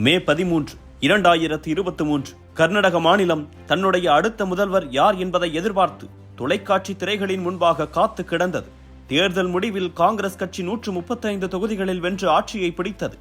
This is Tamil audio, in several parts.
மே 13, 2023 கர்நாடக மாநிலம் தன்னுடைய அடுத்த முதல்வர் யார் என்பதை எதிர்பார்த்து தொலைக்காட்சி திரைகளின் முன்பாக காத்து கிடந்தது. தேர்தல் முடிவில் காங்கிரஸ் கட்சி 135 தொகுதிகளில் வென்று ஆட்சியை பிடித்தது.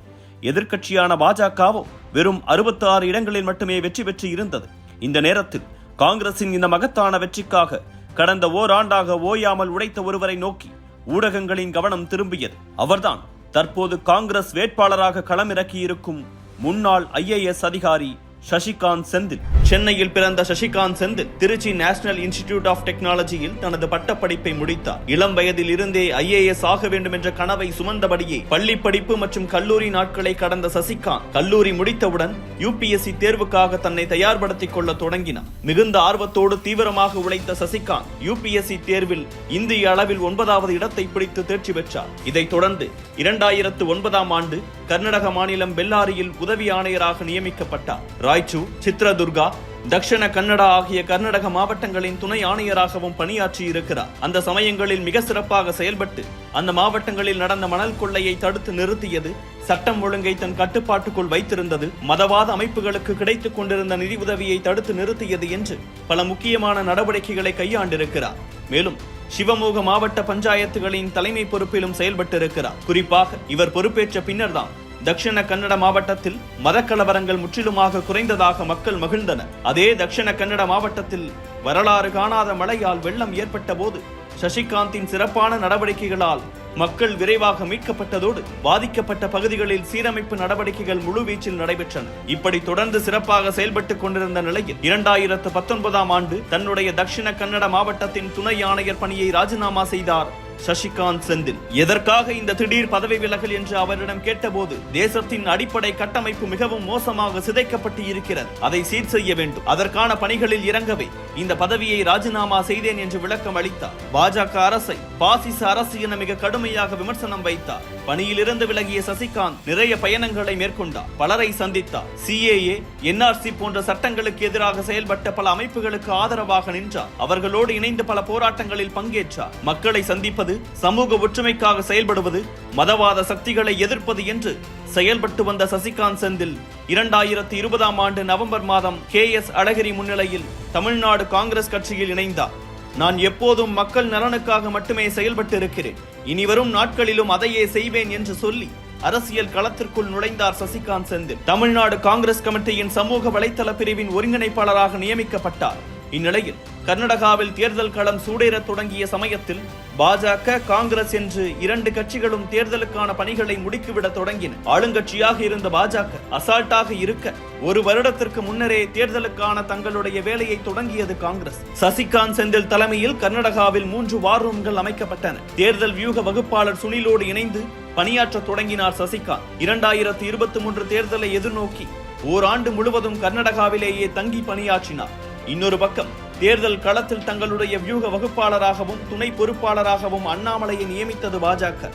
எதிர்க்கட்சியான பாஜகவோ வெறும் 66 இடங்களில் மட்டுமே வெற்றி பெற்று இருந்தது. இந்த நேரத்தில் காங்கிரசின் இந்த மகத்தான வெற்றிக்காக கடந்த ஓராண்டாக ஓயாமல் உழைத்த ஒருவரை நோக்கி ஊடகங்களின் கவனம் திரும்பியது. அவர்தான் தற்போது காங்கிரஸ் வேட்பாளராக களமிறக்கியிருக்கும் முன்னாள் IAS அதிகாரி சசிகாந்த் செந்தில். சென்னையில் பிறந்த Sasikanth Senthil Tiruchi national institute of டெக்னாலஜியில் தனது பட்டப்படிப்பை முடித்தார். இளம் வயதில் இருந்தே IAS ஆக வேண்டும் என்ற கனவை சுமந்தபடியே பள்ளி படிப்பு மற்றும் கல்லூரி நாட்களை கடந்த சசிகாந்த் கல்லூரி முடித்தவுடன் UPSC தேர்வுக்காக தன்னை தயார்படுத்திக் கொள்ள தொடங்கினார். மிகுந்த ஆர்வத்தோடு தீவிரமாக உழைத்த சசிகாந்த் UPSC தேர்வில் இந்திய அளவில் 9வது இடத்தை பிடித்து தேர்ச்சி பெற்றார். இதைத் தொடர்ந்து 2009ஆம் ஆண்டு கர்நாடக மாநிலம் பெல்லாரியில் உதவி ஆணையராக நியமிக்கப்பட்டார். ராய்ச்சூர், சித்ரதுர்கா, தக்ஷண கன்னடா ஆகிய கர்நாடக மாவட்டங்களின் துணை ஆணையராகவும் பணியாற்றி இருக்கிறார். அந்த சமயங்களில் மிக சிறப்பாக செயல்பட்டு அந்த மாவட்டங்களில் நடந்த மணல் கொள்ளையை தடுத்து நிறுத்தியது, சட்டம் ஒழுங்கை தன் கட்டுப்பாட்டுக்குள் வைத்திருந்தது, மதவாத அமைப்புகளுக்கு கிடைத்துக் கொண்டிருந்த நிதி உதவியை தடுத்து நிறுத்தியது என்று பல முக்கியமான நடவடிக்கைகளை கையாண்டிருக்கிறார். மேலும் சிவமோக மாவட்ட பஞ்சாயத்துகளின் தலைமை பொறுப்பிலும் செயல்பட்டிருக்கிறார். குறிப்பாக இவர் பொறுப்பேற்ற பின்னர்தான் தக்ஷண கன்னட மாவட்டத்தில் மதக்கலவரங்கள் முற்றிலுமாக குறைந்ததாக மக்கள் மகிழ்ந்தனர். அதே தக்ஷண கன்னட மாவட்டத்தில் வரலாறு காணாத மழையால் வெள்ளம் ஏற்பட்ட போது சசிகாந்தின் சிறப்பான நடவடிக்கைகளால் மக்கள் விரைவாக மீட்கப்பட்டதோடு பாதிக்கப்பட்ட பகுதிகளில் சீரமைப்பு நடவடிக்கைகள் முழுவீச்சில் நடைபெற்றன. இப்படி தொடர்ந்து சிறப்பாக செயல்பட்டுக் கொண்டிருந்த நிலையில் 2019ஆம் ஆண்டு தன்னுடைய தக்ஷண கன்னட மாவட்டத்தின் துணை ஆணையர் பணியை ராஜினாமா செய்தார் சசிகாந்த் செந்தில். எதற்காக இந்த திடீர் பதவி விலகல் என்று அவரிடம் கேட்டபோது, தேசத்தின் அடிப்படை கட்டமைப்பு மிகவும் மோசமாக சிதைக்கப்பட்டு இருக்கிறது, அதை சீர் செய்ய வேண்டும், அதற்கான பணிகளில் இறங்கவே இந்த பதவியை ராஜினாமா செய்தேன் என்று விளக்கம் அளித்தார். பாஜக அரசை பாசிச அரசு என மிக கடுமையாக விமர்சனம் வைத்தார். பணியிலிருந்து விலகிய சசிகாந்த் நிறைய பயணங்களை மேற்கொண்டார், பலரை சந்தித்தார். CAA, NRC போன்ற சட்டங்களுக்கு எதிராக செயல்பட்ட பல அமைப்புகளுக்கு ஆதரவாக நின்றார். அவர்களோடு இணைந்து பல போராட்டங்களில் பங்கேற்றார். மக்களை சந்திப்பது, சமூக ஒற்றுமைக்காக செயல்படுவது, மதவாத சக்திகளை எதிர்ப்பது என்று செயல்பட்டு வந்த சசிகாந்த் செந்தில் 2020ஆம் ஆண்டு நவம்பர் மாதம் KS அழகிரி முன்னிலையில் தமிழ்நாடு காங்கிரஸ் கட்சியில் இணைந்தார். நான் எப்போதும் மக்கள் நலனுக்காக மட்டுமே செயல்பட்டு இருக்கிறேன், இனிவரும் நாட்களிலும் அதையே செய்வேன் என்று சொல்லி அரசியல் களத்திற்குள் நுழைந்தார் சசிகாந்த் செந்தில். தமிழ்நாடு காங்கிரஸ் கமிட்டியின் சமூக வலைதள பிரிவின் ஒருங்கிணைப்பாளராக நியமிக்கப்பட்டார். இந்நிலையில் கர்நாடகாவில் தேர்தல் களம் சூடேற தொடங்கிய சமயத்தில் பாஜக, காங்கிரஸ் என்று 2 கட்சிகளும் தேர்தலுக்கான பணிகளை முடுக்கிவிட தொடங்கின. ஆளுங்கட்சியாக இருந்த பாஜக அசால்ட்டாக இருக்க 1 வருடத்திற்கு முன்னரே தேர்தலுக்கான தங்களுடைய வேலையை தொடங்கியது காங்கிரஸ். சசிகாந்த் செந்தில் தலைமையில் கர்நாடகாவில் 3 வார் ரூம்கள் அமைக்கப்பட்டன. தேர்தல் வியூக வகுப்பாளர் சுனிலோடு இணைந்து பணியாற்ற தொடங்கினார் சசிகாந்த். 2023 தேர்தலை எதிர்நோக்கி ஓராண்டு முழுவதும் கர்நாடகாவிலேயே தங்கி பணியாற்றினார். இன்னொரு பக்கம் தேர்தல் களத்தில் தங்களுடைய வியூக வகுப்பாளராகவும் துணை பொறுப்பாளராகவும் அண்ணாமலையை நியமித்தது பாஜக.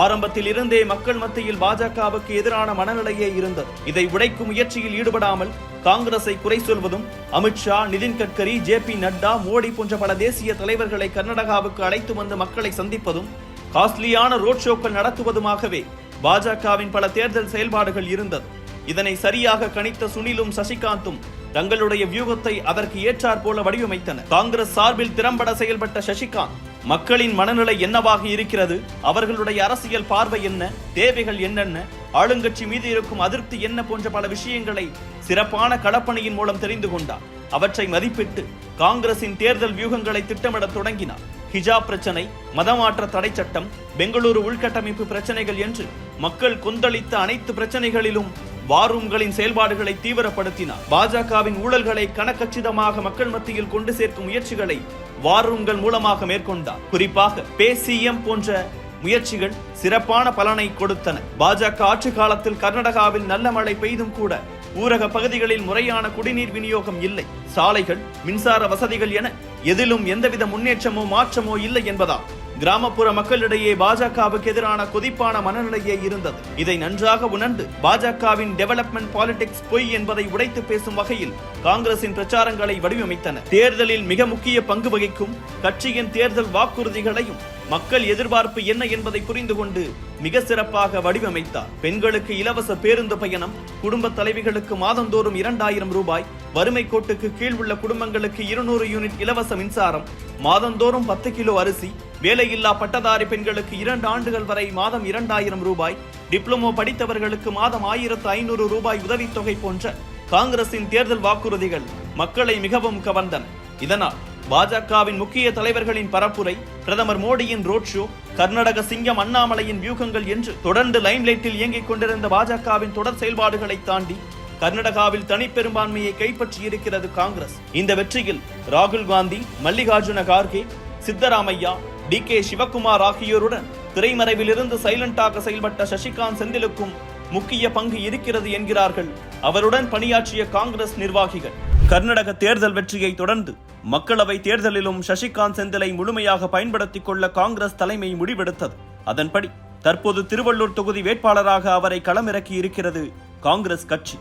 ஆரம்பத்தில் இருந்தே மக்கள் மத்தியில் பாஜகவுக்கு எதிரான மனநிலையே இருந்தது. இதை உடைக்கும் முயற்சியில் ஈடுபடாமல் காங்கிரஸை குறை சொல்வதும், அமித்ஷா, நிதின் கட்கரி, JP நட்டா, மோடி போன்ற பல தேசிய தலைவர்களை கர்நாடகாவுக்கு அழைத்து வந்து மக்களை சந்திப்பதும், காஸ்ட்லியான ரோட் ஷோக்கள் நடத்துவதுமாகவே பாஜகவின் பல தேர்தல் செயல்பாடுகள் இருந்தது. இதனை சரியாக கணித்த சுனிலும் சசிகாந்தும் தங்களுடைய வியூகத்தை அதற்கு ஏற்றார் போல வடிவமைத்தனர். காங்கிரஸ் சார்பில் திறம்பட செயல்பட்ட சசிகாந்த் மக்களின் மனநிலை என்னவாக இருக்கிறது, அவர்களுடைய அரசியல் பார்வை என்ன, தேவைகள் என்னென்ன, ஆளுங்கட்சி மீது இருக்கும் அதிருப்தி என்ன போன்ற பல விஷயங்களை சிறப்பான களப்பணியின் மூலம் தெரிந்து கொண்டார். அவற்றை மதிப்பிட்டு காங்கிரசின் தேர்தல் வியூகங்களை திட்டமிட தொடங்கினார். ஹிஜாப் பிரச்சனை, மதமாற்ற தடை சட்டம், பெங்களூரு உள்கட்டமைப்பு பிரச்சனைகள் என்று மக்கள் கொந்தளித்த அனைத்து பிரச்சனைகளிலும் வார் ரூம்களின் செயல்பாடுகளை தீவிரப்படுத்தினார். பாஜகவின் ஊழல்களை கணக்கச்சிதமாக மக்கள் மத்தியில் கொண்டு சேர்க்கும் முயற்சிகளை வார் ரூம்கள் மூலமாக மேற்கொண்டார். குறிப்பாக PCM போன்ற முயற்சிகள் சிறப்பான பலனை கொடுத்தன. பாஜக ஆட்சி காலத்தில் கர்நாடகாவில் நல்ல மழை பெய்தும் கூட ஊரக பகுதிகளில் முறையான குடிநீர் விநியோகம் இல்லை. சாலைகள், மின்சார வசதிகள் என எதிலும் எந்தவித முன்னேற்றமோ மாற்றமோ இல்லை என்பதால் கிராமப்புற மக்களிடையே பாஜகவுக்கு எதிரான கொதிப்பான மனநிலையே இருந்தது. இதை நன்றாக உணர்ந்து பாஜகவின் டெவலப்மெண்ட் பாலிடிக்ஸ் பொய் என்பதை உடைத்து பேசும் வகையில் காங்கிரசின் பிரச்சாரங்களை வடிவமைத்தனர். தேர்தலில் மிக முக்கிய பங்கு வகிக்கும் கட்சியின் தேர்தல் வாக்குறுதிகளையும் மக்கள் எதிர்பார்ப்பு என்ன என்பதை புரிந்து கொண்டு மிக சிறப்பாக வடிவமைத்தார். பெண்களுக்கு இலவச பேருந்து பயணம், குடும்ப தலைவிகளுக்கு மாதந்தோறும் 2000 ரூபாய், வறுமை கோட்டுக்கு கீழ் உள்ள குடும்பங்களுக்கு 200 யூனிட் இலவச மின்சாரம், மாதந்தோறும் 10 கிலோ அரிசி, வேலையில்லா பட்டதாரி பெண்களுக்கு 2 ஆண்டுகள் வரை மாதம் 2000 ரூபாய், டிப்ளமோ படித்தவர்களுக்கு மாதம் 1500 ரூபாய் உதவித்தொகை போன்ற காங்கிரசின் தேர்தல் வாக்குறுதிகள் மக்களை மிகவும் கவர்ந்தன. இதனால் பாஜகவின் முக்கிய தலைவர்களின் பரப்புரை, பிரதமர் மோடியின் ரோட் ஷோ, கர்நாடக சிங்கம் அண்ணாமலையின் வியூகங்கள் என்று தொடர்ந்து லைம்லைட்டில் இயங்கிக் கொண்டிருந்த பாஜகவின் தொடர் செயல்பாடுகளை தாண்டி கர்நாடகாவில் தனிப்பெரும்பான்மையை கைப்பற்றியிருக்கிறது காங்கிரஸ். இந்த வெற்றியில் ராகுல் காந்தி, மல்லிகார்ஜுன கார்கே, சித்தராமையா, DK சிவகுமார் ஆகியோருடன் திரைமறைவிலிருந்து சைலண்டாக செயல்பட்ட சசிகாந்த் செந்திலுக்கும் முக்கிய பங்கு இருக்கிறது என்கிறார்கள் அவருடன் பணியாற்றிய காங்கிரஸ் நிர்வாகிகள். கர்நாடக தேர்தல் வெற்றியை தொடர்ந்து மக்களவை தேர்தலிலும் சசிகாந்த் செந்திலை முழுமையாக பயன்படுத்திக் கொள்ள காங்கிரஸ் தலைமை முடிவெடுத்தது. அதன்படி தற்போது திருவள்ளூர் தொகுதி வேட்பாளராக அவரை களமிறக்கி இருக்கிறது காங்கிரஸ் கட்சி.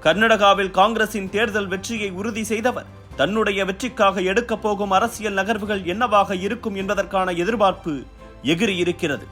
கர்நாடகாவில் காங்கிரசின் தேர்தல் வெற்றியை உறுதி செய்தவர் தன்னுடைய வெற்றிக்காக எடுக்கப் போகும் அரசியல் நகர்வுகள் என்னவாக இருக்கும் என்பதற்கான எதிர்பார்ப்பு எகிரி இருக்கிறது.